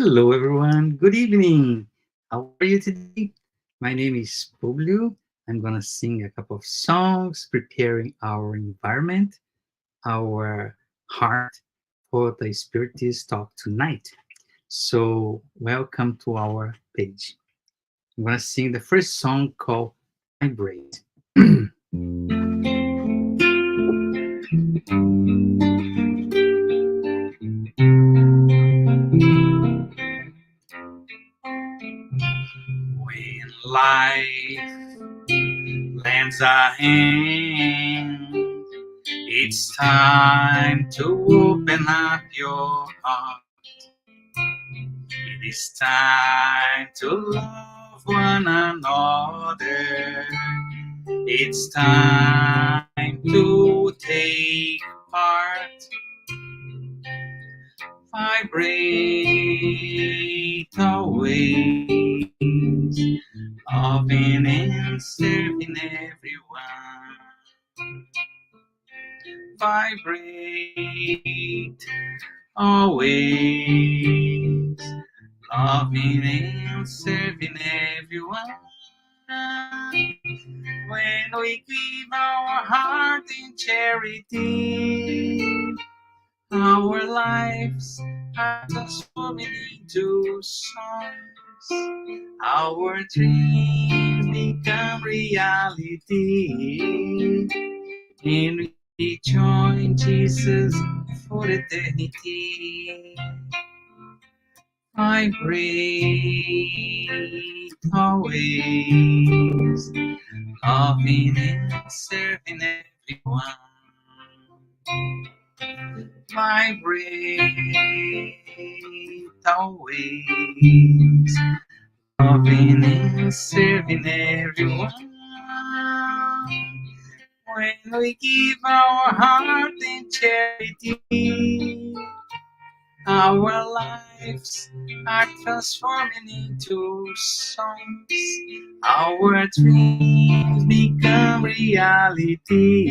Hello, everyone. Good evening. How are you today? My name is Publio. I'm going to sing a couple of songs, preparing our environment, our heart for the Spiritist talk tonight. So, welcome to our page. I'm going to sing the first song called Vibrate. When life lends a hand, it's time to open up your heart. It is time to love one another. It's time to take part. Vibrate always, loving and serving everyone. Vibrate always, loving and serving everyone. When we give our heart in charity, our lives are transforming into songs. Our dreams become reality, and we join Jesus for eternity. Vibrate always, loving and serving everyone. Vibrate always, loving and serving everyone. When we give our heart in charity, our lives are transforming into songs. Our dreams become reality,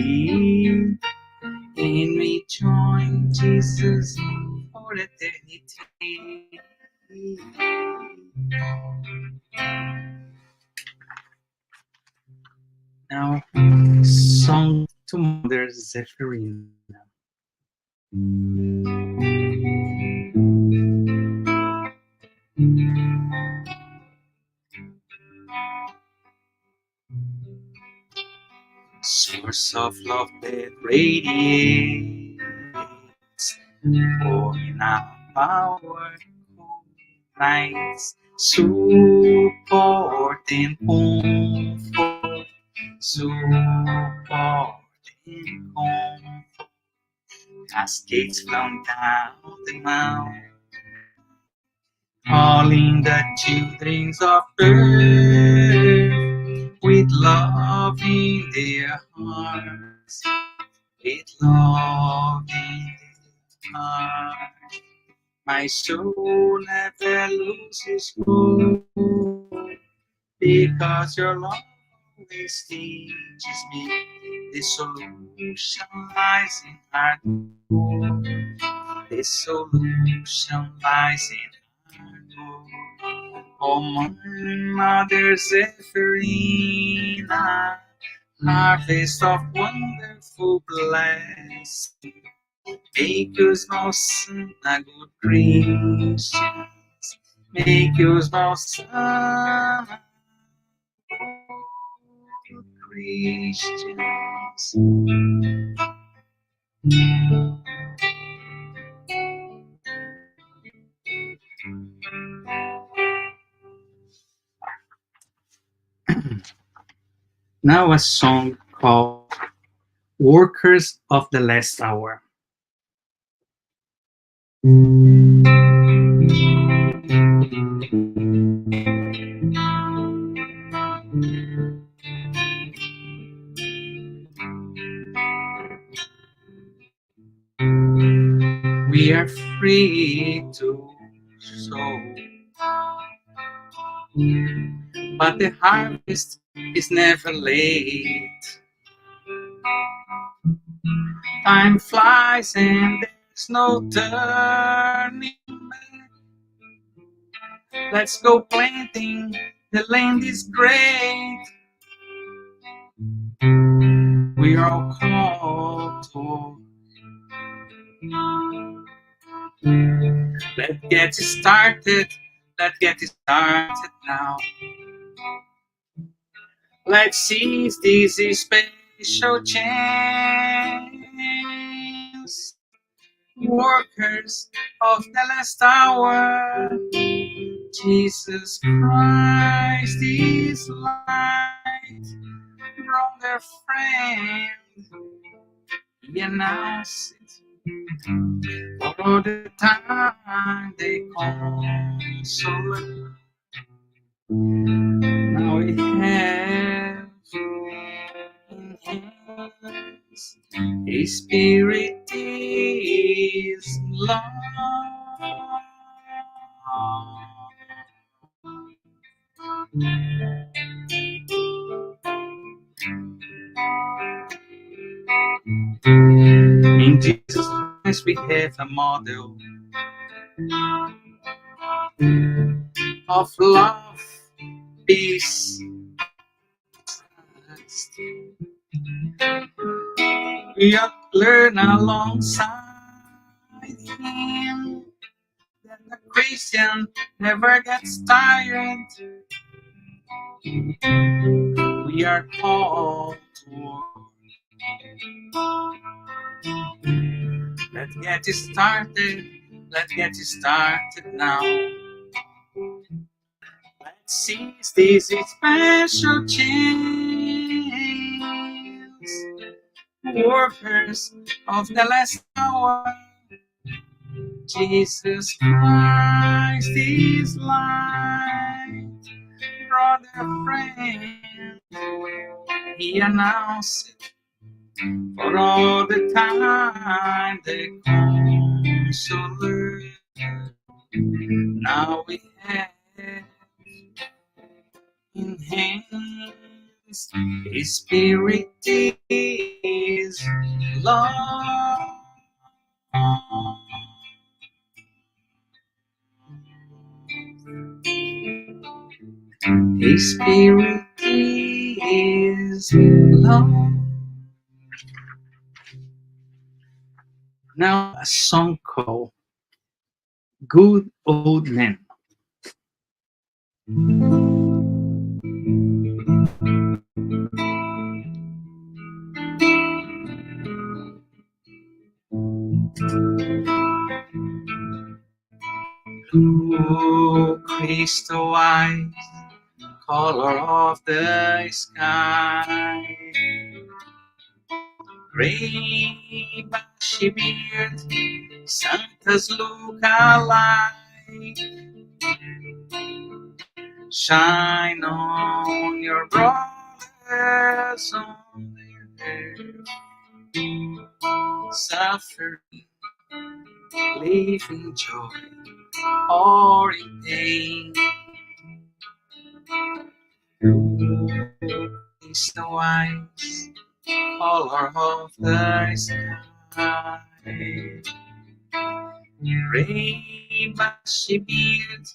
and we join Jesus for eternity. Now, song to Mother Zephyrina. Source of love that radiates, pouring out power, nights, support and comfort, support and comfort, cascades flowing down the mountain, calling the children of earth with love in their hearts, with love in their hearts. My soul never loses hope, because your love always teaches me the solution lies in our door. The solution lies in our door. Oh, my mother Zephyrina, harvest of wonderful blessing. Make your small son a good Christian. Make your small son a good Christians. Now a song called Workers of the Last Hour. We are free to sow, but the harvest is never late. Time flies and there's no turning back. Let's go planting, the land is great. We are all called to. Let's get it started, let's get it started now. Let's seize this special chance. Workers of the last hour, Jesus Christ is light. Brother, friend, he announced it. For the time they consolate. Now we have in hands a spirit is love. In Jesus Christ we have a model of love, peace. We learn alongside him that the Christian never gets tired. We are called to. Let's get it started. Let's get it started now. Let's seize this special chance. Workers of the last hour, Jesus Christ is light. Brother, friend, he announced it for all the time the consoler. Now we have in hands his spirit is love. His spirit is love. Now a song called Good Old Man. Blue crystal eyes, color of the sky, gray bushy beard, Santa's look alike. Shine on your brothers on their head, suffering, live in joy or in pain. Is the wise color of the sky, gray bushy beard,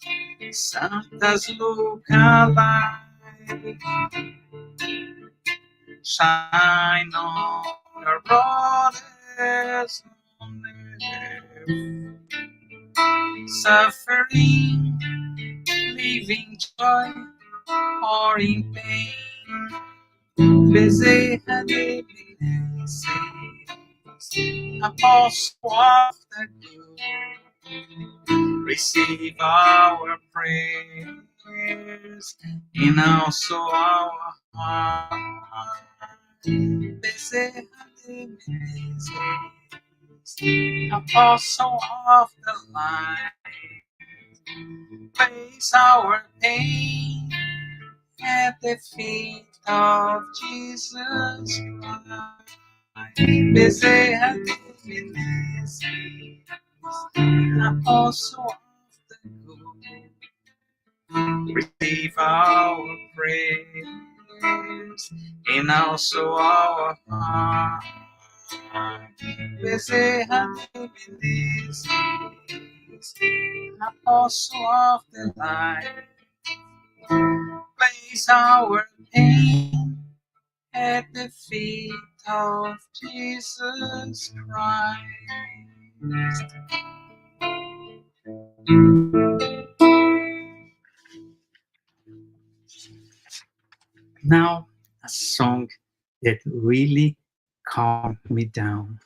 Santa's look alike. Shine on your brothers on earth, suffering, living joy or in pain. Busy and apostle of the good, receive our prayers and also our heart. Busy and apostle of the light, place our pain at the feet of Jesus Christ. Busy and apostle of the good, receive our prayers and also our heart. Busy and Apostle of the light, place our pain at the feet of Jesus Christ. Now, a song that really calmed me down.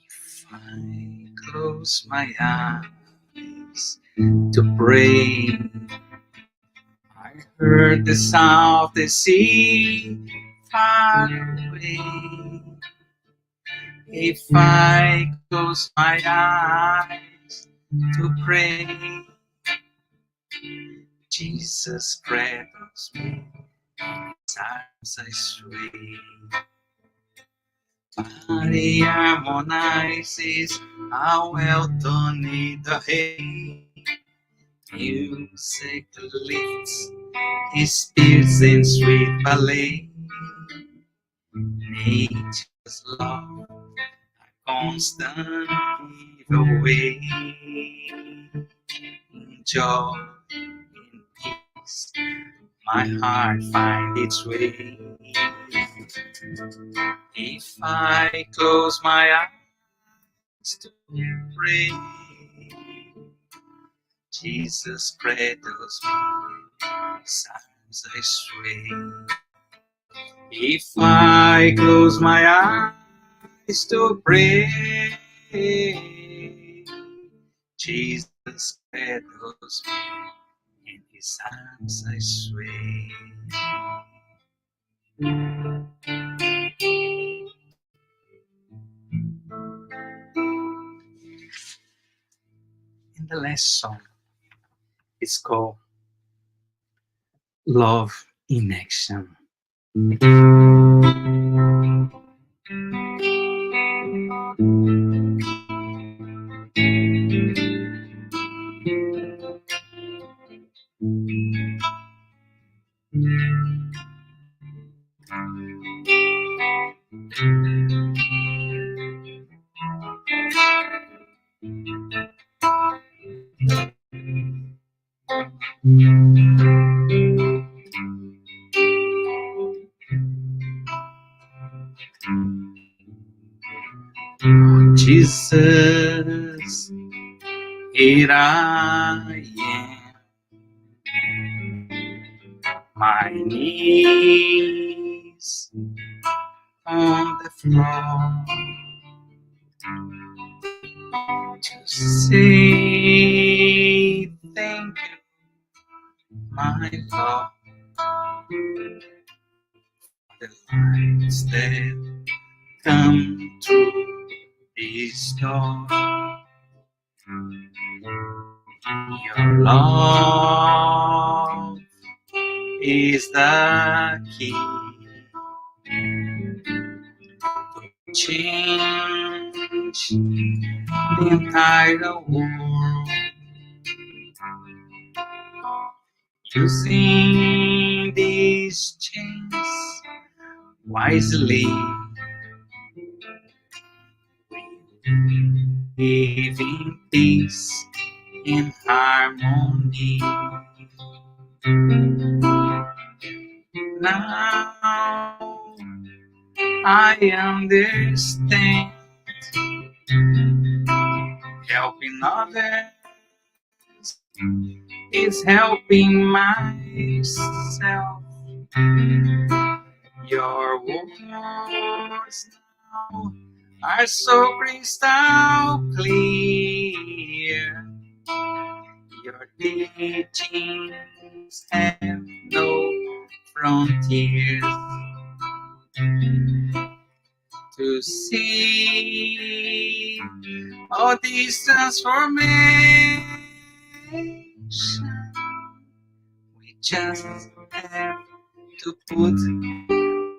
If I close my eyes to pray, I heard the sound of the sea far away. If I close my eyes to pray, Jesus cradles me, his arms I sway. Body harmonizes how well done in the hay. Music lifts his spirits in sweet ballet. Nature's love, a constant giveaway. In joy, in peace, my heart finds its way. If I close my eyes to pray, Jesus cradles me, his arms I sway. If I close my eyes to pray, Jesus cradles me, in his arms I sway. In the last song, it's called Love in Action. Jesus, here I am, my knees on the floor, to say thank you, my Lord, the lights that come through this door. Your love is the key to change the entire world. Using these chains wisely, living peace in harmony. Now I understand, helping others is helping myself. Your words now are so crystal clear. Your teachings have no frontiers. To see all this transformation, we just have to put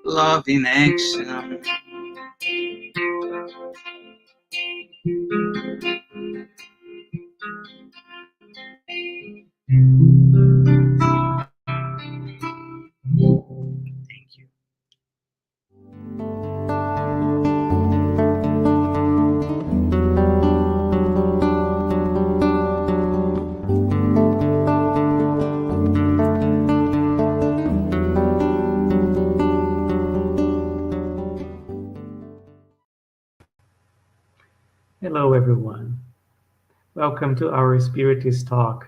love in action. Welcome to our Spiritist talk.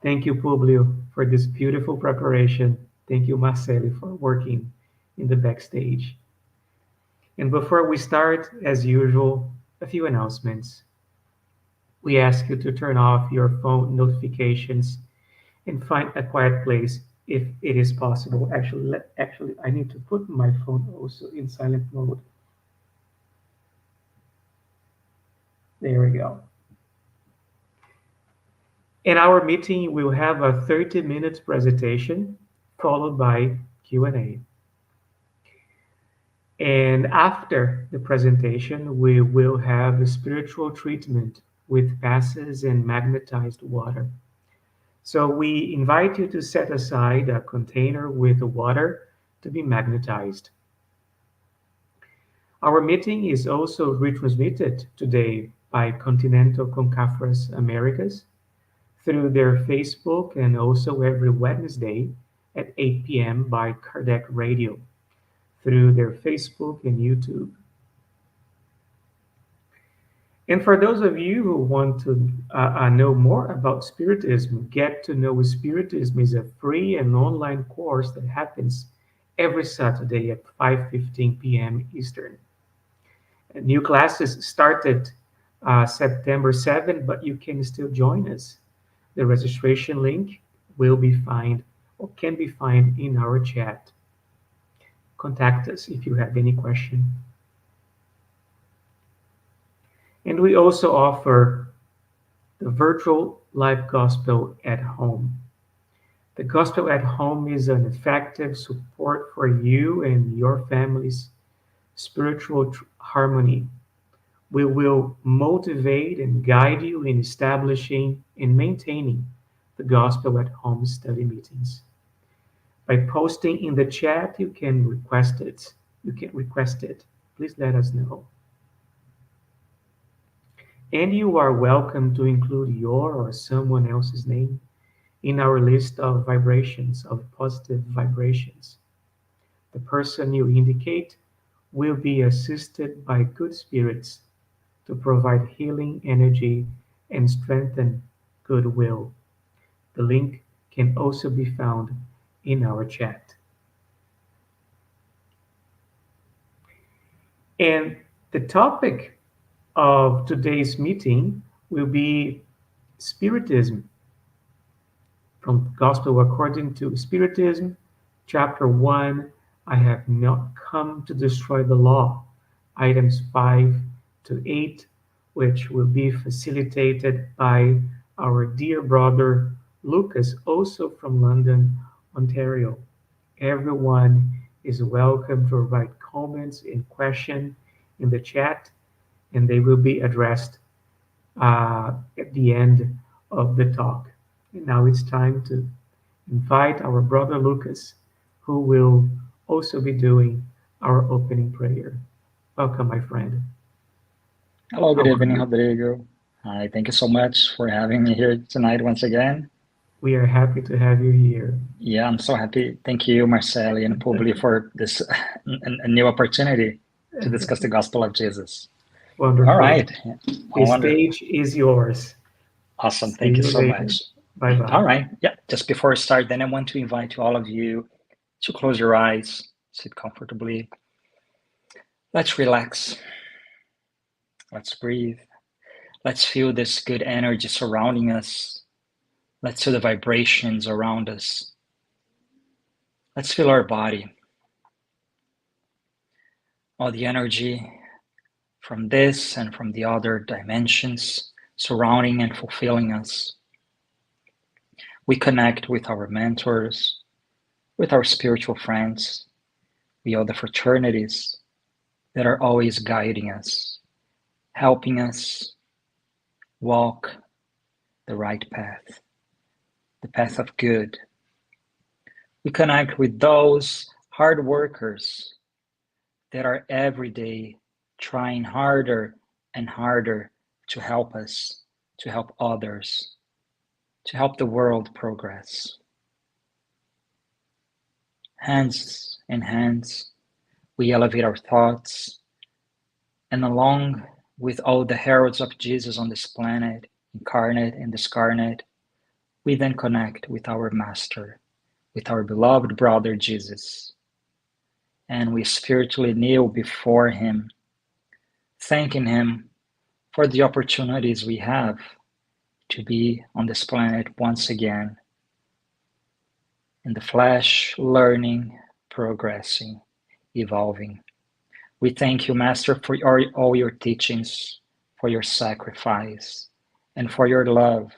Thank you, Publio, for this beautiful preparation. Thank you, Marceli, for working in the backstage. And before we start, as usual, a few announcements. We ask you to turn off your phone notifications and find a quiet place if it is possible. Actually, I need to put my phone also in silent mode. There we go. In our meeting, we'll have a 30 minutes presentation followed by Q&A. And after the presentation, we will have a spiritual treatment with passes and magnetized water. So we invite you to set aside a container with water to be magnetized. Our meeting is also retransmitted today by Continental Concafres Americas through their Facebook and also every Wednesday at 8 p.m. by Kardec Radio through their Facebook and YouTube. And for those of you who want to know more about Spiritism, Get to Know Spiritism is a free and online course that happens every Saturday at 5:15 p.m. Eastern. New classes started September 7, but you can still join us. The registration link will be found or can be found in our chat. Contact us if you have any question. And we also offer the virtual live gospel at home. The gospel at home is an effective support for you and your family's spiritual harmony. We will motivate and guide you in establishing and maintaining the gospel at home study meetings. By posting in the chat, you can request it. You can request it. Please let us know. And you are welcome to include your or someone else's name in our list of vibrations, of positive vibrations. The person you indicate will be assisted by good spirits to provide healing energy and strengthen goodwill. The link can also be found in our chat. And the topic of today's meeting will be Spiritism, from Gospel according to Spiritism, chapter 1. I have not come to destroy the law, items 5 to 8, which will be facilitated by our dear brother Lucas, also from London, Ontario. Everyone is welcome to write comments and questions in the chat, and they will be addressed at the end of the talk. And now it's time to invite our brother Lucas, who will also be doing our opening prayer. Welcome, my friend. Hello, How good are evening, you? Rodrigo. Hi, thank you so much for having me here tonight once again. We are happy to have you here. Yeah, I'm so happy. Thank you, Marceli and Publi, for this a new opportunity to discuss the gospel of Jesus. All Wonderful. right. I The wonder. stage is yours. Awesome. See Thank you you so later. much. Bye All bye. right. Yeah. Just before I start, then I want to invite all of you to close your eyes, sit comfortably. Let's relax. Let's breathe. Let's feel this good energy surrounding us. Let's feel the vibrations around us. Let's feel our body, all the energy from this and from the other dimensions surrounding and fulfilling us. We connect with our mentors, with our spiritual friends, with all the fraternities that are always guiding us, helping us walk the right path, the path of good. We connect with those hard workers that are every day trying harder and harder to help us, to help others, to help the world progress. Hands in hands, we elevate our thoughts, and along with all the heralds of Jesus on this planet, incarnate and discarnate, we then connect with our Master, with our beloved brother Jesus, and we spiritually kneel before him, thanking him for the opportunities we have to be on this planet once again, in the flesh, learning, progressing, evolving. We thank you, Master, for all your teachings, for your sacrifice, and for your love,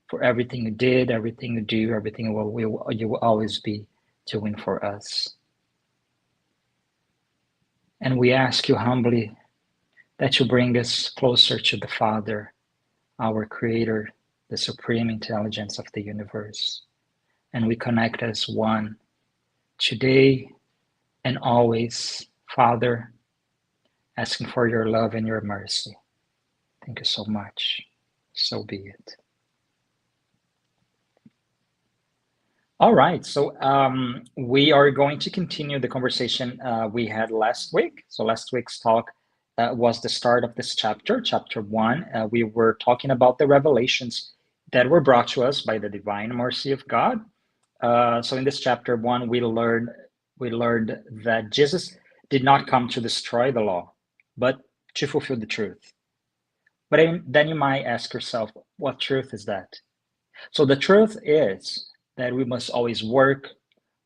for everything you did, everything you do, everything you will always be doing for us. And we ask you humbly that you bring us closer to the Father, our Creator, the supreme intelligence of the universe. And we connect as one today and always, Father, asking for your love and your mercy. Thank you so much. So be it. All right, so we are going to continue the conversation we had last week. So last week's talk was the start of this chapter, chapter 1. We were talking about the revelations that were brought to us by the divine mercy of God. So in this chapter 1, we learned that Jesus did not come to destroy the law, but to fulfill the truth. But then you might ask yourself, what truth is that? So the truth is that we must always work,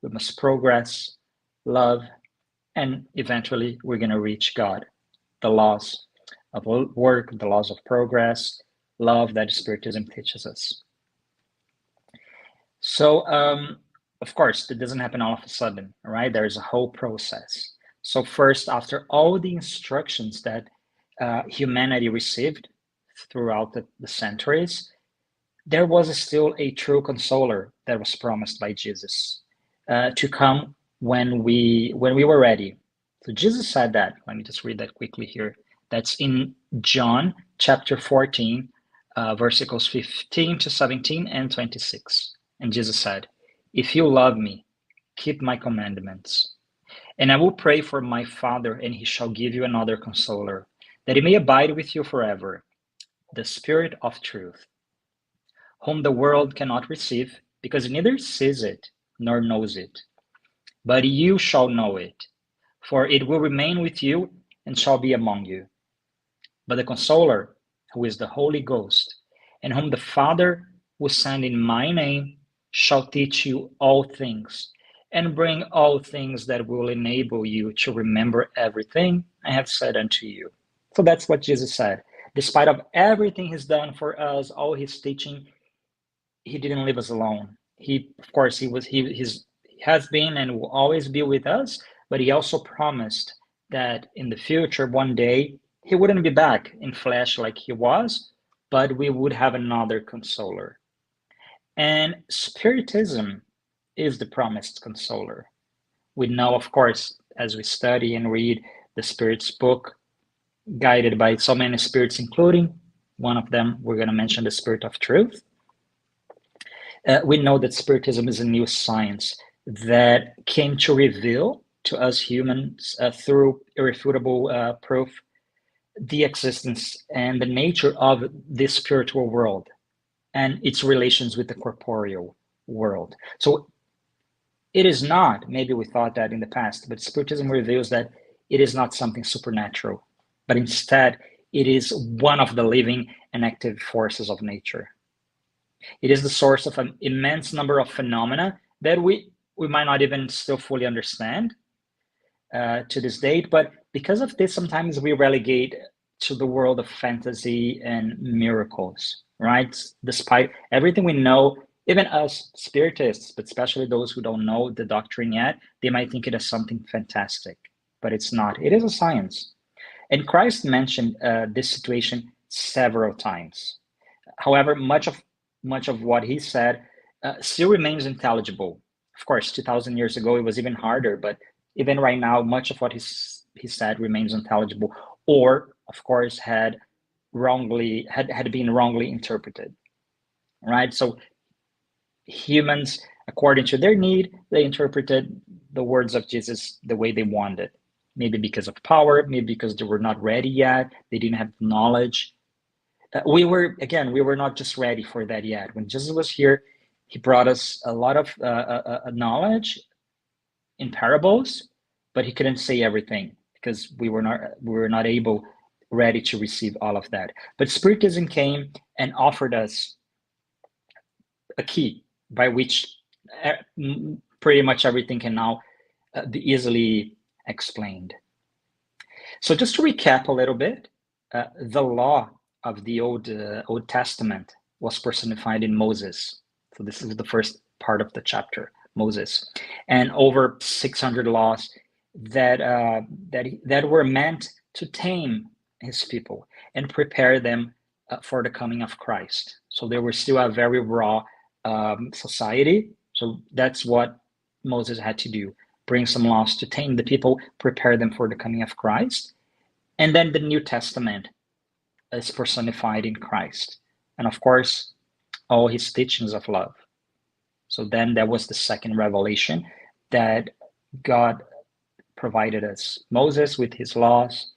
we must progress, love, and eventually we're going to reach God. The laws of work, the laws of progress, love that Spiritism teaches us. So, of course, it doesn't happen all of a sudden, right? There's a whole process. So first, after all the instructions that humanity received throughout the centuries, there was still a true consoler that was promised by Jesus to come when we were ready. So Jesus said that. Let me just read that quickly here. That's in John chapter 14, verses 15 to 17 and 26. And Jesus said, "If you love me, keep my commandments. And I will pray for my Father, and he shall give you another consoler, that he may abide with you forever, the Spirit of truth, whom the world cannot receive, because it neither sees it nor knows it. But you shall know it, for it will remain with you and shall be among you. But the Consoler, who is the Holy Ghost, and whom the Father will send in my name, shall teach you all things, and bring all things that will enable you to remember everything I have said unto you." So that's what Jesus said. Despite of everything he's done for us, all his teaching, he didn't leave us alone. He, of course, he has been and will always be with us, but he also promised that in the future, one day, he wouldn't be back in flesh like he was, but we would have another consoler. And Spiritism is the promised consoler. We know, of course, as we study and read the Spirit's book, guided by so many spirits, including one of them, we're going to mention the Spirit of Truth. We know that Spiritism is a new science that came to reveal to us humans through irrefutable proof the existence and the nature of this spiritual world and its relations with the corporeal world. So it is not, maybe we thought that in the past, but Spiritism reveals that it is not something supernatural, but instead it is one of the living and active forces of nature. It is the source of an immense number of phenomena that we might not even still fully understand to this date, but because of this, sometimes we relegate to the world of fantasy and miracles, right? Despite everything we know, even us Spiritists, but especially those who don't know the doctrine yet, they might think it is something fantastic, but it's not. It is a science. And Christ mentioned this situation several times. However, much of what he said still remains intelligible. Of course, 2,000 years ago, it was even harder, but even right now, much of what he said remains intelligible, or, of course, had been wrongly interpreted, right? So humans, according to their need, they interpreted the words of Jesus the way they wanted. Maybe because of power, maybe because they were not ready yet, they didn't have knowledge. we were not just ready for that yet. When Jesus was here, he brought us a lot of knowledge in parables, but he couldn't say everything because we were not able ready to receive all of that. But Spiritism came and offered us a key by which pretty much everything can now be easily explained. So just to recap a little bit, the law of the Old Testament was personified in Moses. So this is the first part of the chapter, Moses, and over 600 laws that were meant to tame his people and prepare them for the coming of Christ. So they were still a very raw society. So that's what Moses had to do: bring some laws to tame the people, prepare them for the coming of Christ. And then the New Testament is personified in Christ. And of course, all his teachings of love. So then that was the second revelation that God provided us: Moses with his laws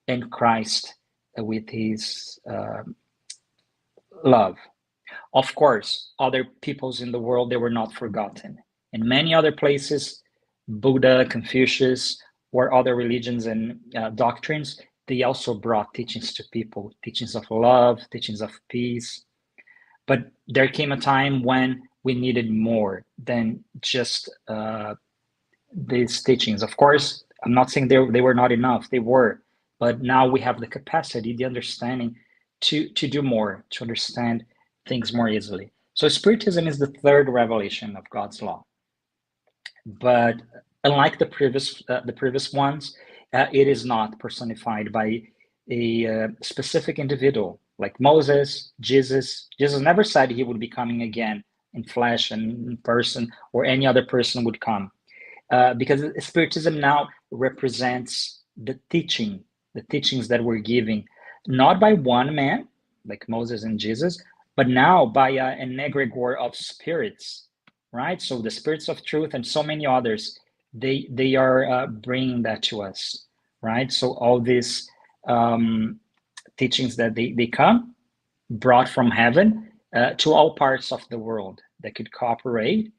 and Christ with his love. Of course, other peoples in the world, they were not forgotten. In many other places, Buddha, Confucius, or other religions and doctrines, they also brought teachings to people, teachings of love, teachings of peace. But there came a time when we needed more than just these teachings. Of course, I'm not saying they were not enough, they were. But now we have the capacity, the understanding to do more, to understand things more easily. So Spiritism is the third revelation of God's law. But unlike the previous ones, it is not personified by a specific individual like Moses, Jesus. Jesus never said he would be coming again in flesh and in person, or any other person would come, because Spiritism now represents the teachings that we're giving, not by one man like Moses and Jesus, but now by an egregore of spirits, right? So the spirits of truth and so many others, they are bringing that to us, right? So all these teachings that they come brought from heaven to all parts of the world that could cooperate,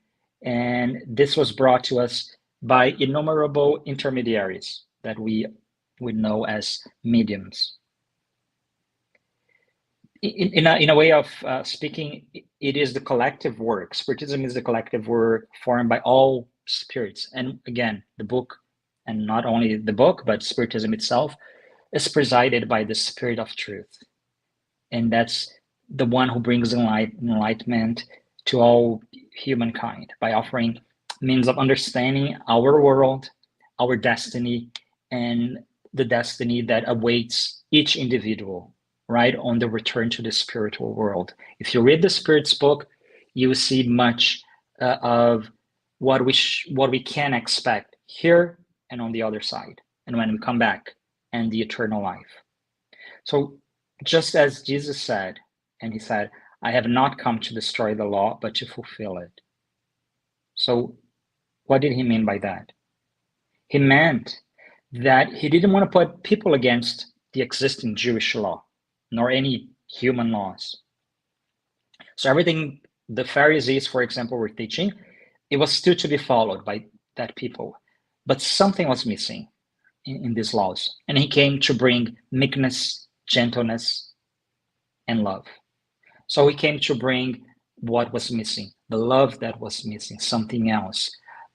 and this was brought to us by innumerable intermediaries that we would know as mediums. In a way of speaking, it is the collective work. Spiritism is the collective work formed by all spirits. And again, the book, and not only the book, but Spiritism itself, is presided by the Spirit of Truth. And that's the one who brings enlightenment to all humankind by offering means of understanding our world, our destiny, and the destiny that awaits each individual, right, on the return to the spiritual world. If you read the Spirit's book, you will see much of what we can expect here and on the other side, and when we come back, and the eternal life. So just as Jesus said, and he said, I have not come to destroy the law, but to fulfill it. So what did he mean by that? He meant that he didn't want to put people against the existing Jewish law, nor any human laws. So everything the Pharisees, for example, were teaching, it was still to be followed by that people. But something was missing in these laws. And he came to bring meekness, gentleness, and love. So he came to bring what was missing, the love that was missing, something else.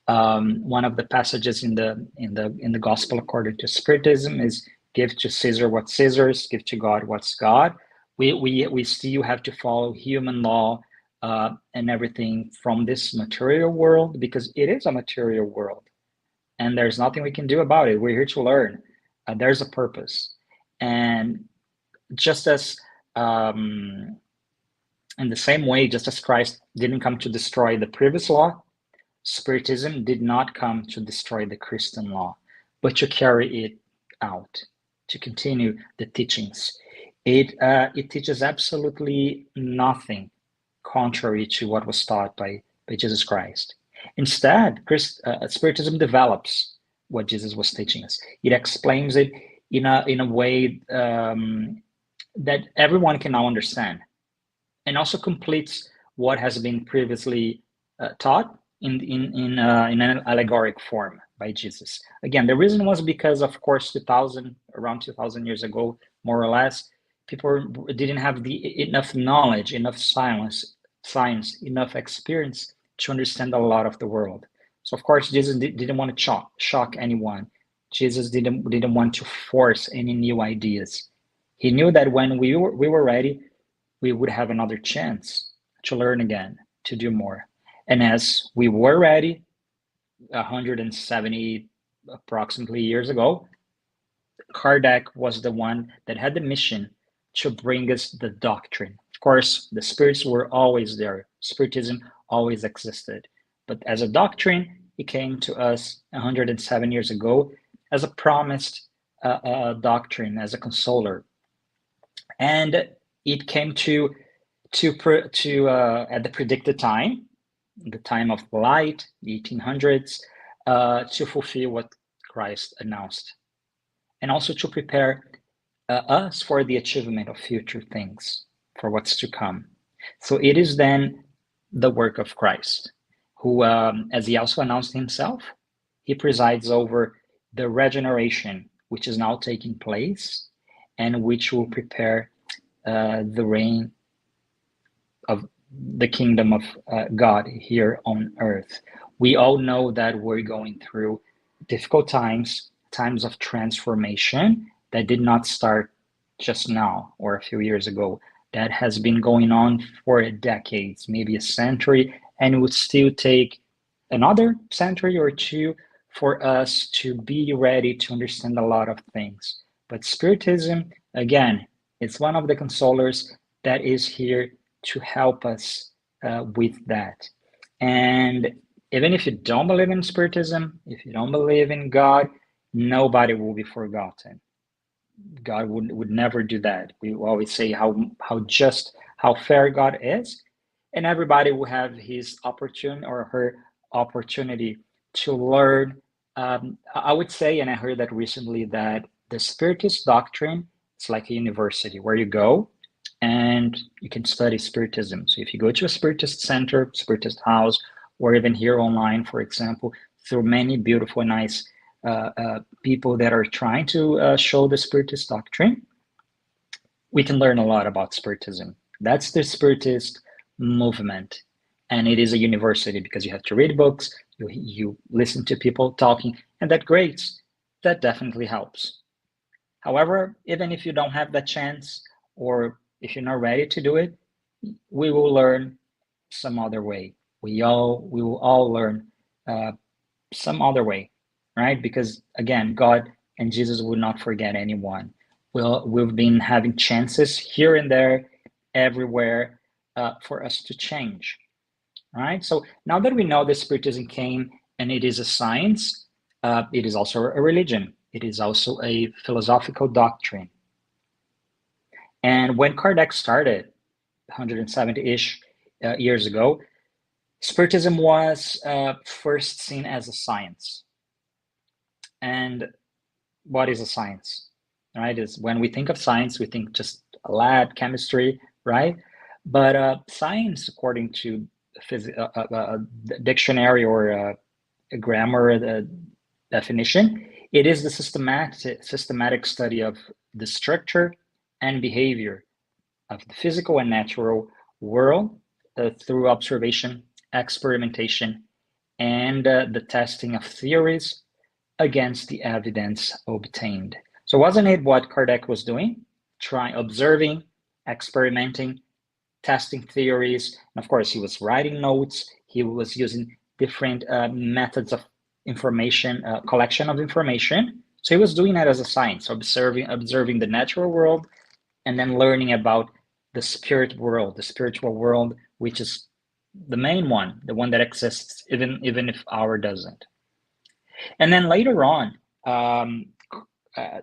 One of the passages in the Gospel according to Spiritism is, give to Caesar what's Caesar's, give to God what's God. We still have to follow human law and everything from this material world, because it is a material world, and there's nothing we can do about it. We're here to learn. There's a purpose, and just as in the same way, just as Christ didn't come to destroy the previous law, Spiritism did not come to destroy the Christian law, but to carry it out, to continue the teachings. It teaches absolutely nothing contrary to what was taught by Jesus Christ. Instead, Spiritism develops what Jesus was teaching us. It explains it in a way that everyone can now understand, and also completes what has been previously taught in an allegoric form by Jesus. Again, the reason was because, of course, around 2000 years ago, more or less, people didn't have enough knowledge, enough science, enough experience to understand a lot of the world. So, of course, Jesus didn't want to shock anyone. Jesus didn't want to force any new ideas. He knew that when we were ready, we would have another chance to learn again, to do more. And as we were ready, 170 approximately years ago, Kardec was the one that had the mission to bring us the doctrine. Of course, the spirits were always there. Spiritism always existed. But as a doctrine, it came to us 107 years ago as a promised doctrine, as a consoler. And it came at the predicted time, the time of light, the 1800s, to fulfill what Christ announced, and also to prepare us for the achievement of future things, for what's to come. So it is then the work of Christ, who, as he also announced himself, he presides over the regeneration which is now taking place and which will prepare the reign of the kingdom of God here on earth. We all know that we're going through difficult times, times of transformation that did not start just now or a few years ago. That has been going on for decades, maybe a century, and it would still take another century or two for us to be ready to understand a lot of things. But Spiritism, again, it's one of the consolers that is here to help us with that. And even if you don't believe in Spiritism, if you don't believe in God, nobody will be forgotten. God would never do that. We always say how just, how fair God is, and everybody will have his opportunity or her opportunity to learn. I would say, and I heard that recently, that the Spiritist doctrine is like a university where you go and you can study Spiritism. So if you go to a Spiritist center, Spiritist house, or even here online, for example, through many beautiful, nice people that are trying to show the Spiritist doctrine, we can learn a lot about Spiritism. That's the Spiritist movement. And it is a university because you have to read books, you listen to people talking, and that great. That definitely helps. However, even if you don't have that chance, or if you're not ready to do it, we will learn some other way. We will all learn some other way, right? Because again, God and Jesus will not forget anyone. We've been having chances here and there, everywhere, for us to change, right? So now that we know that Spiritism came and it is a science, it is also a religion. It is also a philosophical doctrine. And when Kardec started 170-ish years ago, Spiritism was first seen as a science. And what is a science? Right? Is when we think of science, we think just a lab, chemistry, right? But science, according to a dictionary or a grammar definition, it is the systematic study of the structure and behavior of the physical and natural world through observation, experimentation, and the testing of theories against the evidence obtained. So wasn't it what Kardec was doing? Observing, experimenting, testing theories. And of course, he was writing notes. He was using different methods of information, collection of information. So he was doing that as a science, observing the natural world, and then learning about the spirit world, the spiritual world, which is the main one, the one that exists, even if our doesn't. And then later on,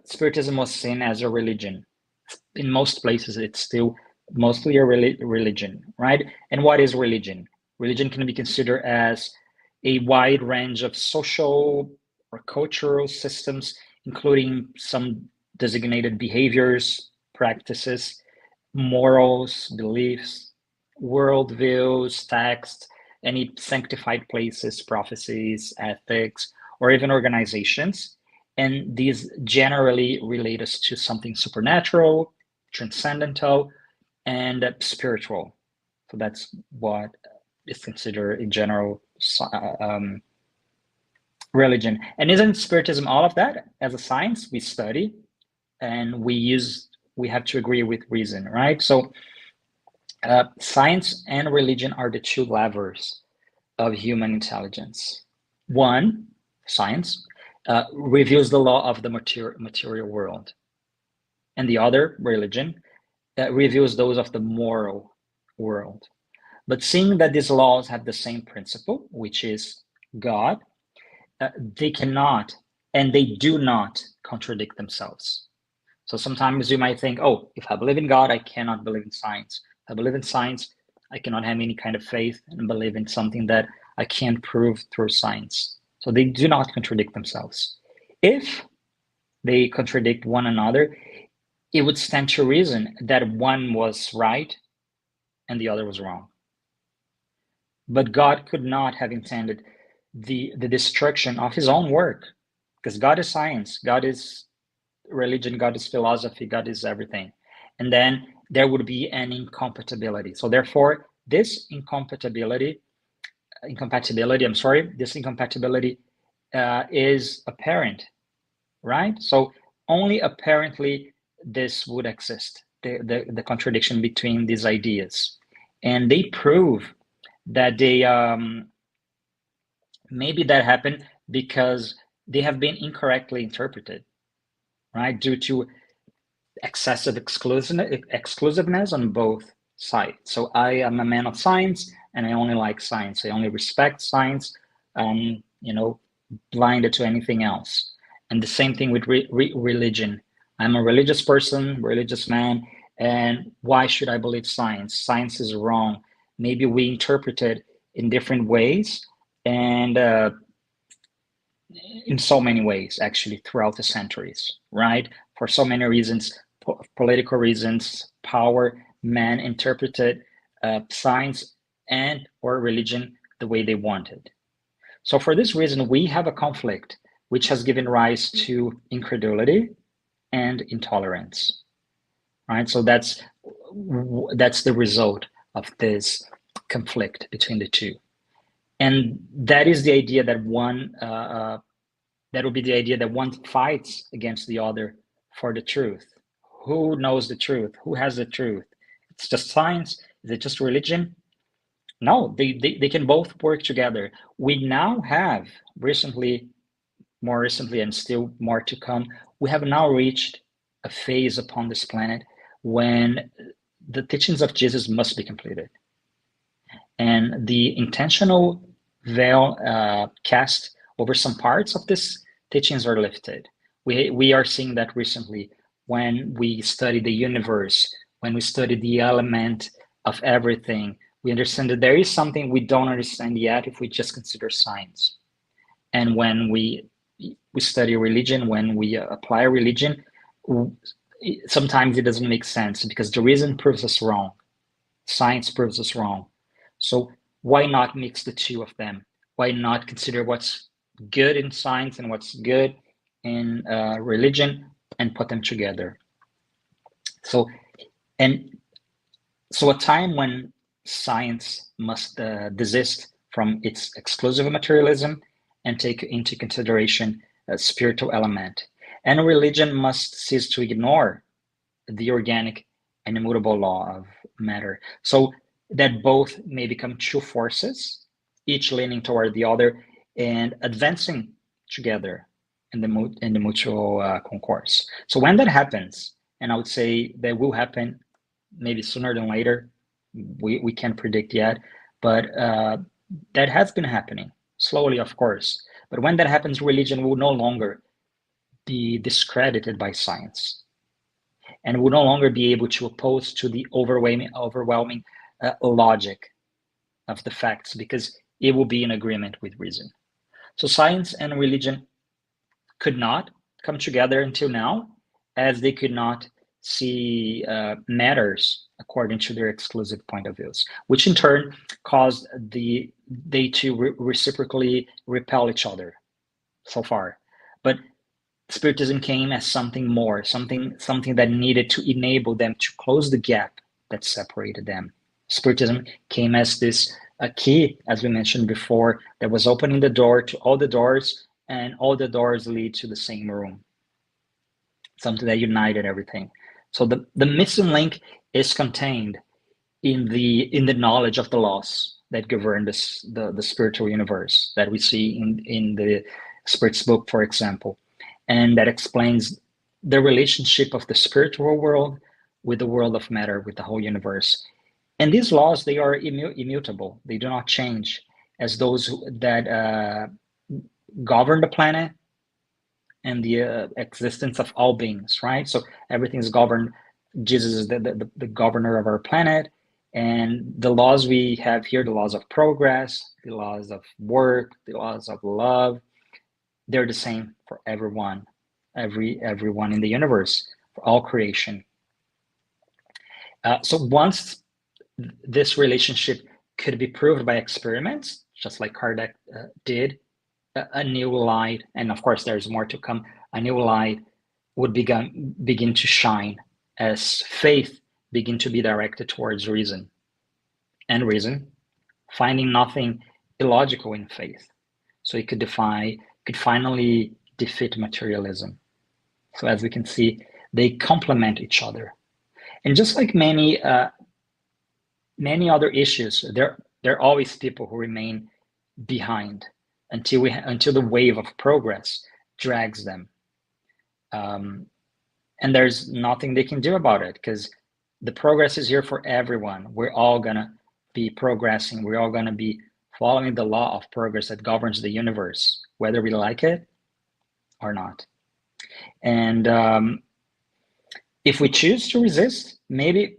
Spiritism was seen as a religion. In most places, it's still mostly a religion, right? And what is religion? Religion can be considered as a wide range of social or cultural systems, including some designated behaviors, practices, morals, beliefs, worldviews, texts, any sanctified places, prophecies, ethics, or even organizations. And these generally relate us to something supernatural, transcendental, and spiritual. So that's what is considered in general religion. And isn't Spiritism all of that? As a science, we study and we have to agree with reason, right? So science and religion are the two levers of human intelligence. One, science, reveals the law of the material world, and the other, religion, reveals those of the moral world. But seeing that these laws have the same principle, which is God, they cannot and they do not contradict themselves. So sometimes you might think, oh, if I believe in God, I cannot believe in science. If I believe in science, I cannot have any kind of faith and believe in something that I can't prove through science. So they do not contradict themselves. If they contradict one another, it would stand to reason that one was right and the other was wrong. But God could not have intended the destruction of his own work, because God is science, God is religion, God is philosophy, God is everything. And then there would be an incompatibility. So therefore, this incompatibility is apparent, right? So only apparently this would exist, the contradiction between these ideas. And they prove that they maybe that happened because they have been incorrectly interpreted, right? Due to excessive exclusiveness on both sides. So I am a man of science, and I only like science. I only respect science, blinded to anything else. And the same thing with religion. I'm a religious person, religious man, and why should I believe science? Science is wrong. Maybe we interpret it in different ways, and in so many ways, actually, throughout the centuries, right? For so many reasons, political reasons, power, man interpreted science and or religion the way they wanted. So for this reason, we have a conflict which has given rise to incredulity and intolerance, right? So that's the result of this conflict between the two. And that is the idea that that would be the idea that one fights against the other for the truth. Who knows the truth? Who has the truth? It's just science? Is it just religion? No, they can both work together. We now have more recently, and still more to come, we have now reached a phase upon this planet when the teachings of Jesus must be completed. And the intentional veil cast over some parts of this teachings are lifted. We are seeing that recently when we study the universe, when we study the element of everything. We understand that there is something we don't understand yet if we just consider science. And when we study religion, when we apply religion, sometimes it doesn't make sense because the reason proves us wrong. Science proves us wrong. So why not mix the two of them? Why not consider what's good in science and what's good in religion and put them together? So a time when science must desist from its exclusive materialism and take into consideration a spiritual element. And religion must cease to ignore the organic and immutable law of matter. So that both may become two forces, each leaning toward the other and advancing together in the mutual concourse. So when that happens, and I would say that will happen maybe sooner than later, we can't predict yet, but that has been happening slowly, of course. But when that happens, religion will no longer be discredited by science, and will no longer be able to oppose to the overwhelming logic of the facts, because it will be in agreement with reason. So science and religion could not come together until now, as they could not see matters according to their exclusive point of views, which in turn caused they to reciprocally repel each other so far. But Spiritism came as something more, something that needed to enable them to close the gap that separated them. Spiritism came as this a key, as we mentioned before, that was opening the door to all the doors, and all the doors lead to the same room. Something that united everything. So the missing link is contained in the knowledge of the laws that govern the spiritual universe that we see in the Spirit's book, for example, and that explains the relationship of the spiritual world with the world of matter, with the whole universe. And these laws, they are immutable. They do not change, as those that govern the planet and the existence of all beings, right? So everything is governed. Jesus is the governor of our planet. And the laws we have here, the laws of progress, the laws of work, the laws of love, they're the same for everyone, everyone in the universe, for all creation. So once this relationship could be proved by experiments, just like Kardec did, a new light, and of course there's more to come, a new light would begin to shine as faith begin to be directed towards reason. And reason, finding nothing illogical in faith. So it could finally defeat materialism. So as we can see, they complement each other. And just like many other issues, there are always people who remain behind until the wave of progress drags them. And there's nothing they can do about it, because the progress is here for everyone. We're all gonna be progressing. We're all gonna be following the law of progress that governs the universe, whether we like it or not. And if we choose to resist, maybe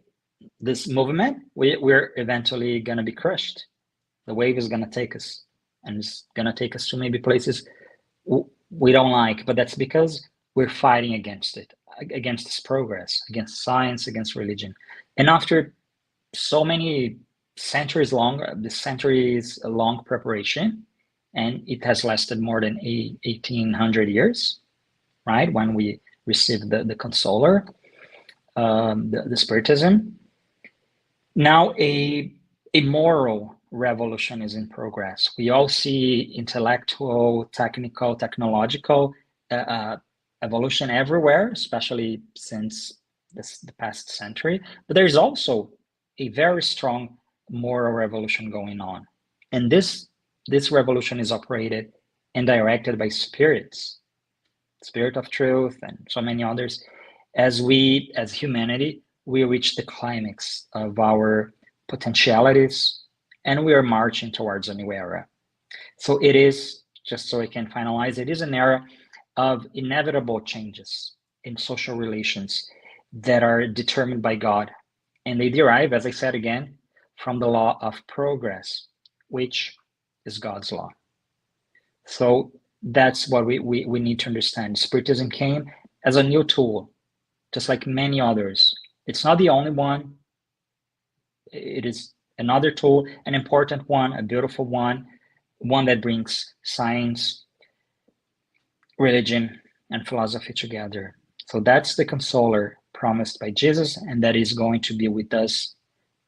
this movement, we're eventually gonna be crushed. The wave is gonna take us, and it's gonna take us to maybe places we don't like, but that's because we're fighting against it, against this progress, against science, against religion. And after so many centuries long preparation, and it has lasted more than 1800 years, right? When we received the Consoler, the Spiritism. Now a moral revolution is in progress. We all see intellectual, technical, technological evolution everywhere, especially since the past century. But there's also a very strong moral revolution going on. And this revolution is operated and directed by spirits, Spirit of Truth, and so many others. As humanity, we reach the climax of our potentialities, and we are marching towards a new era. So it is, just so I can finalize, it is an era of inevitable changes in social relations that are determined by God. And they derive, as I said again, from the law of progress, which is God's law. So that's what we need to understand. Spiritism came as a new tool, just like many others. It's not the only one. It is another tool, an important one, a beautiful one that brings science, religion, and philosophy together. So that's the Consoler promised by Jesus, and that is going to be with us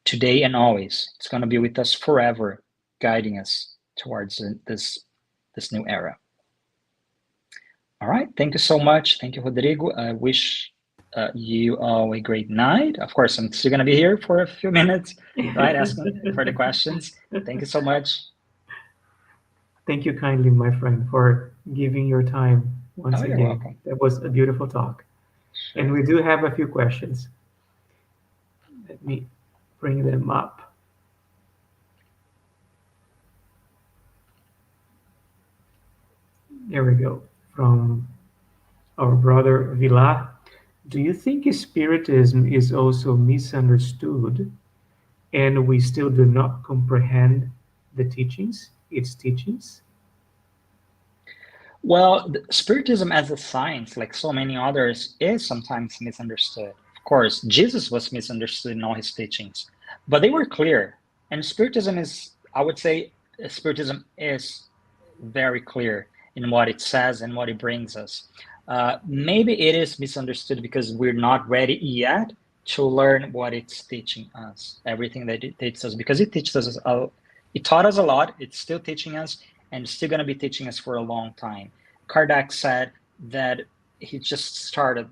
today and always. It's going to be with us forever, guiding us towards this new era. All right, thank you so much. Thank you, Rodrigo. I wish you all a great night. Of course, I'm still going to be here for a few minutes, right, asking for the questions. Thank you so much. Thank you kindly, my friend, for giving your time once You're again. welcome. That was a beautiful talk. Sure. And we do have a few questions. Let me bring them up. There we go. From our brother Villar. Do you think Spiritism is also misunderstood and we still do not comprehend its teachings? Well, Spiritism as a science, like so many others, is sometimes misunderstood, of course, Jesus was misunderstood in all his teachings, but they were clear. And Spiritism is, I would say, Spiritism is very clear in what it says and what it brings us. Maybe it is misunderstood because we're not ready yet to learn what it's teaching us, everything that it teaches us, because it teaches us, it taught us a lot. It's still teaching us, and it's still going to be teaching us for a long time. Kardec said that he just started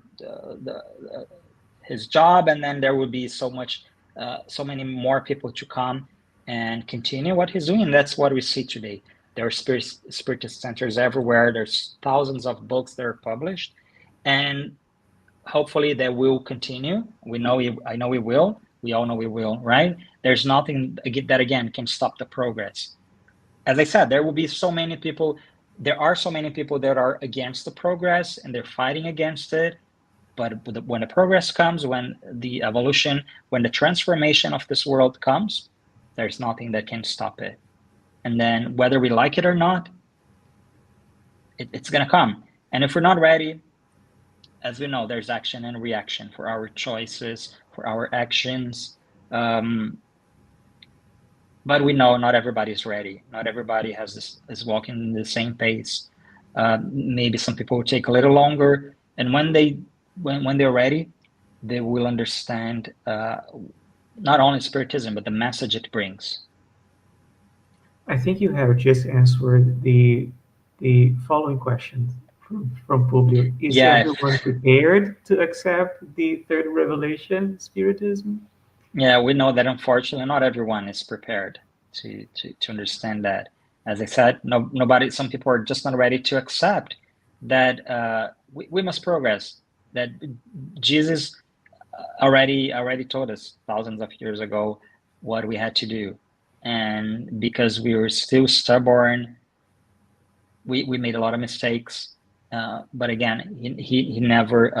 his job, and then there would be so many more people to come and continue what he's doing. That's what we see today. There are spiritist centers everywhere. There's thousands of books that are published, and hopefully they will continue. I know we will. We all know we will, right? There's nothing that again can stop the progress. As I said, there will be so many people. There are so many people that are against the progress and they're fighting against it. But when the progress comes, when the evolution, when the transformation of this world comes, there's nothing that can stop it. And then whether we like it or not, it's going to come. And if we're not ready, as we know, there's action and reaction for our choices, for our actions. But we know not everybody's ready. Not everybody is walking in the same pace. Maybe some people will take a little longer, and when they're ready, they will understand not only Spiritism but the message it brings. I think you have just answered the following question from Publio. Is Yeah, everyone prepared to accept the third revelation, Spiritism? yeah, we know that unfortunately not everyone is prepared to understand that. As I said, nobody. Some people are just not ready to accept that we must progress. That Jesus already told us thousands of years ago what we had to do, and because we were still stubborn, we made a lot of mistakes. But again, he never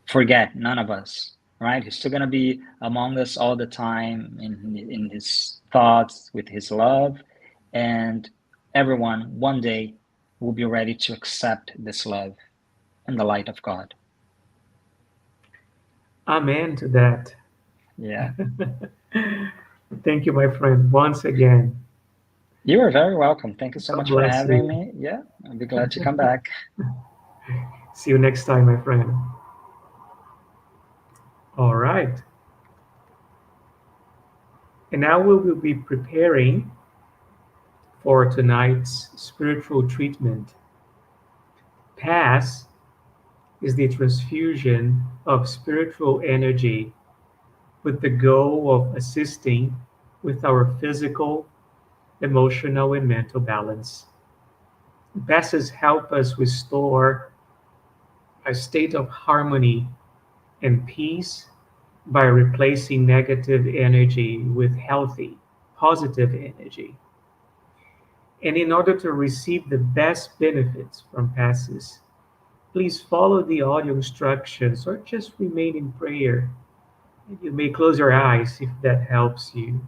forget, none of us, right? He's still going to be among us all the time in his thoughts, with his love, and everyone one day will be ready to accept this love and the light of God. Amen to that. Yeah. Thank you, my friend, once again. You are very welcome. Thank you so God much for bless having you. me. Yeah, I'll be glad to come back. See you next time, my friend. All right. And now we will be preparing for tonight's spiritual treatment. Pass is the transfusion of spiritual energy with the goal of assisting with our physical, emotional, and mental balance. Passes help us restore a state of harmony and peace by replacing negative energy with healthy, positive energy. And in order to receive the best benefits from passes, please follow the audio instructions or just remain in prayer. You may close your eyes if that helps you.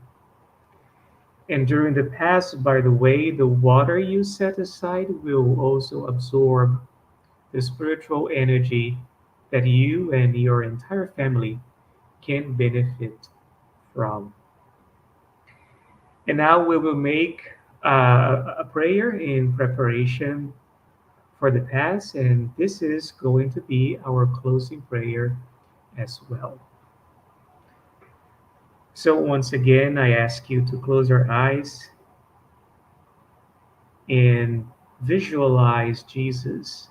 And during the pass, by the way, the water you set aside will also absorb the spiritual energy that you and your entire family can benefit from. And now we will make a prayer in preparation for the pass, and this is going to be our closing prayer as well. So, once again, I ask you to close your eyes and visualize Jesus,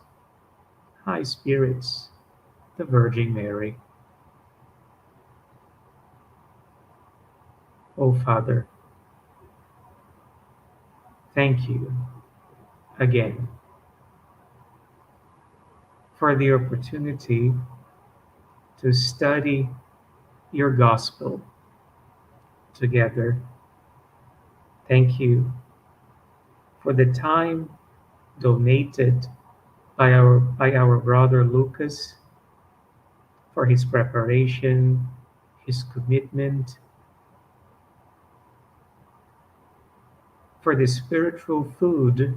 high spirits, the Virgin Mary. Oh, Father, thank you again for the opportunity to study your gospel together. Thank you for the time donated by our brother Lucas for his preparation, his commitment, for the spiritual food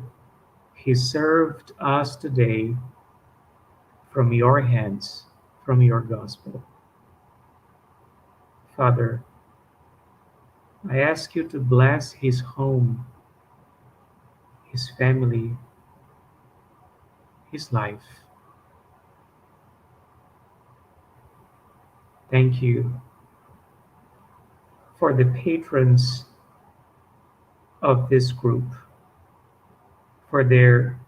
he served us today from your hands. from your gospel. Father, I ask you to bless his home, his family, his life. Thank you for the patrons of this group, for their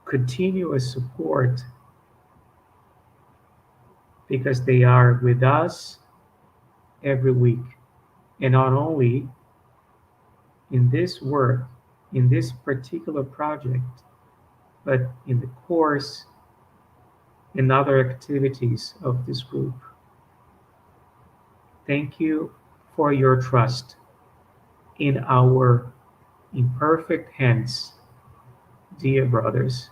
continuous support, because they are with us every week. And not only in this work, in this particular project, but in the course and other activities of this group. Thank you for your trust in our imperfect hands, dear brothers.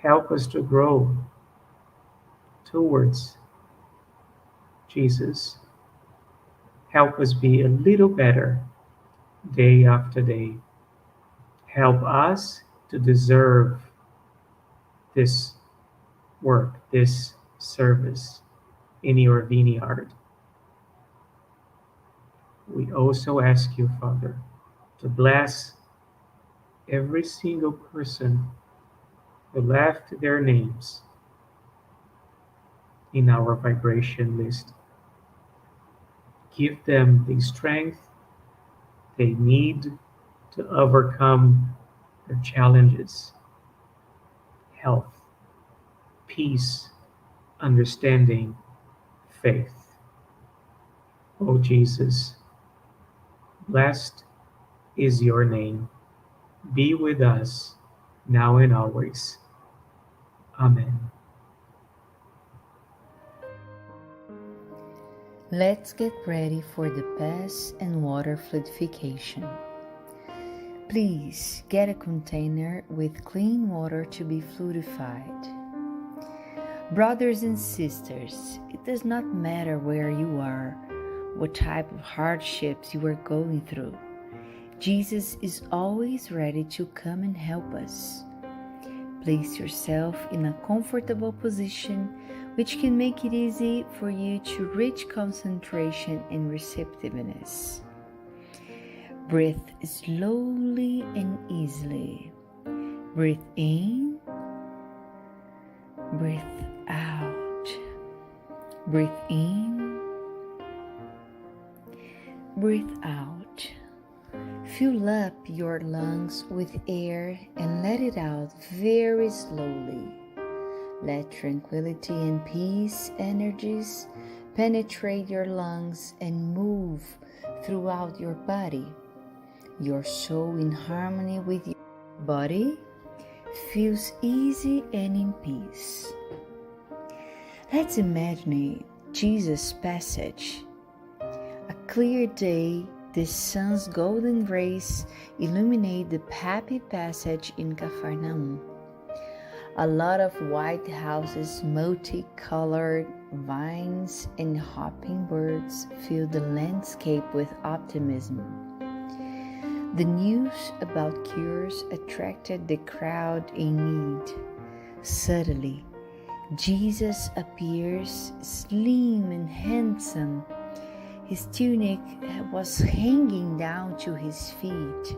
Help us to grow towards Jesus. Help us be a little better day after day. Help us to deserve this work, this service in your vineyard. We also ask you, Father, to bless every single person who left their names in our vibration list. Give them the strength they need to overcome their challenges, health, peace, understanding, faith. O Jesus, blessed is your name. Be with us now and always. Amen. Let's get ready for the pass and water fluidification. Please get a container with clean water to be fluidified. Brothers and sisters, it does not matter where you are, what type of hardships you are going through. Jesus is always ready to come and help us. Place yourself in a comfortable position which can make it easy for you to reach concentration and receptiveness. Breathe slowly and easily. Breathe in, breathe out. Breathe in, breathe out. Fill up your lungs with air and let it out very slowly. Let tranquility and peace energies penetrate your lungs and move throughout your body. Your soul in harmony with your body feels easy and in peace. Let's imagine Jesus' passage. A clear day, the sun's golden rays illuminate the happy passage in Capernaum. A lot of white houses, multicolored vines, and hopping birds fill the landscape with optimism. The news about cures attracted the crowd in need. Suddenly, Jesus appears slim and handsome. His tunic was hanging down to his feet.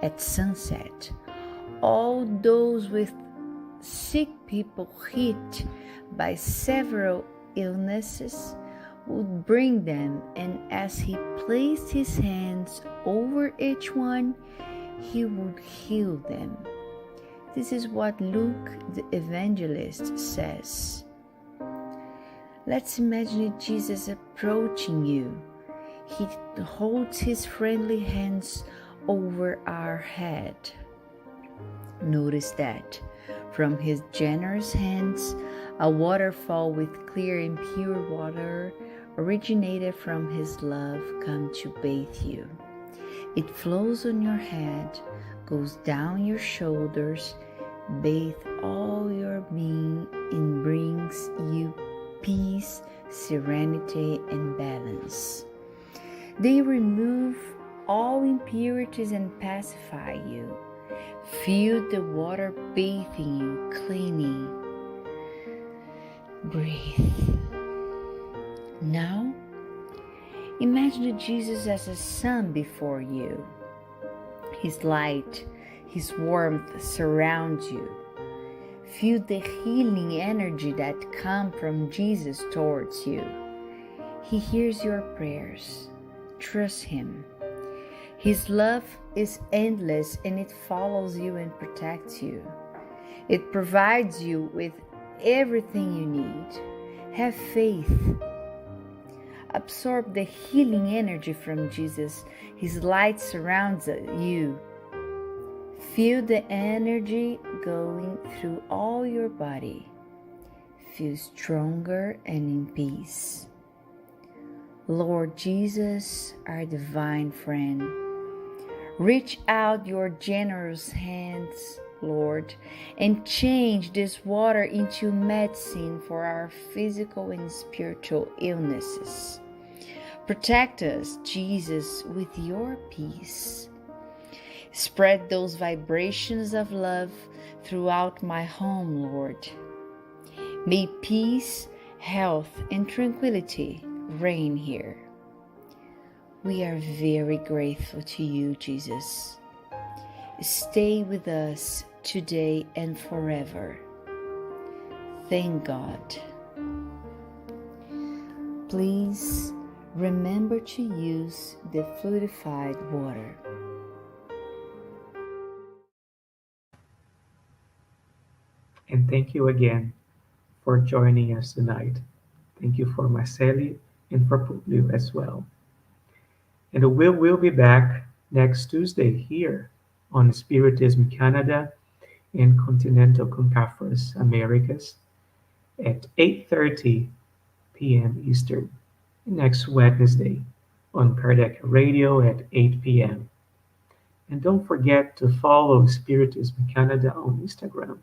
At sunset, all those with sick people hit by several illnesses would bring them, and as he placed his hands over each one, he would heal them. This is what Luke the evangelist says. Let's imagine Jesus approaching you. He holds his friendly hands over our head. Notice that from his generous hands, a waterfall with clear and pure water originated from his love come to bathe you. It flows on your head, goes down your shoulders, bathe all your being, and brings you peace, serenity, and balance. They remove all impurities and pacify you. Feel the water bathing you, cleaning. Breathe. Now, imagine Jesus as a sun before you. His light, His warmth surrounds you. Feel the healing energy that comes from Jesus towards you. He hears your prayers. Trust Him. His love is endless and it follows you and protects you. It provides you with everything you need. Have faith. Absorb the healing energy from Jesus. His light surrounds you. Feel the energy going through all your body. Feel stronger and in peace. Lord Jesus, our divine friend, reach out your generous hands, Lord, and change this water into medicine for our physical and spiritual illnesses. Protect us, Jesus, with your peace. Spread those vibrations of love throughout my home, Lord. May peace, health, and tranquility reign here. We are very grateful to you, Jesus. Stay with us today and forever. Thank God. Please remember to use the fluidified water. And thank you again for joining us tonight. Thank you for Marceli and for Publio as well. And we'll be back next Tuesday here on Spiritism Canada and Continental Concaffers Americas at 8:30 p.m. Eastern. Next Wednesday on Kardec Radio at 8 p.m. And don't forget to follow Spiritism Canada on Instagram,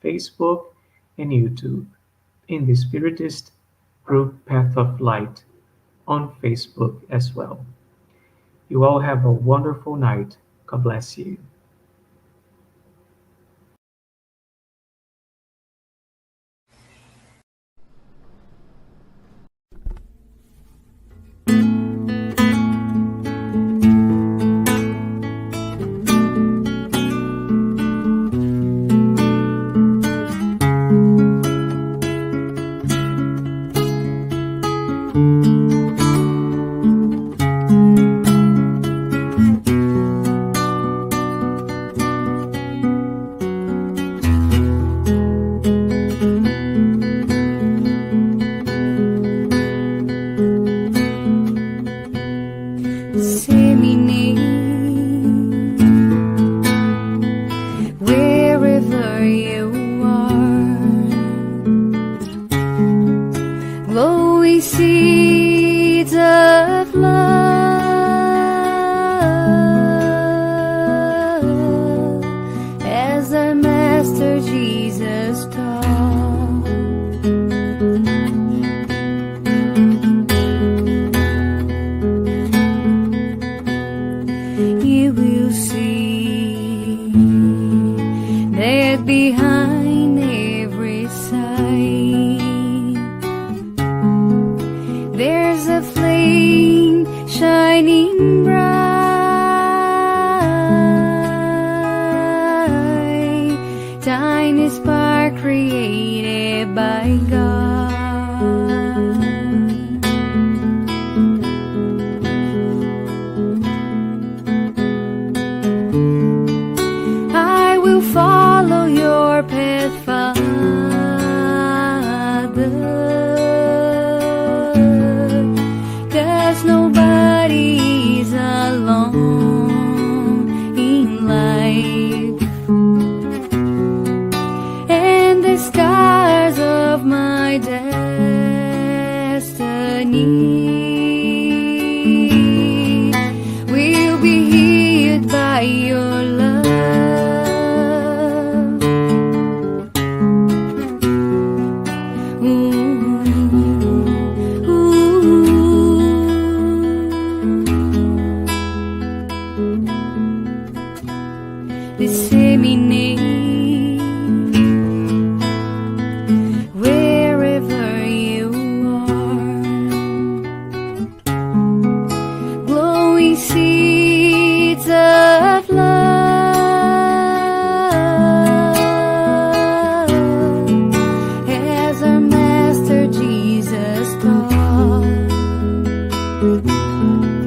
Facebook, and YouTube in the Spiritist group Path of Light on Facebook as well. You all have a wonderful night. God bless you. Wherever you are, glowing seeds of love, as our Master Jesus taught. You will see that behind every sight there's a flame shining bright, tiny spark created by God. I will follow your path, Father, 'cause nobody you.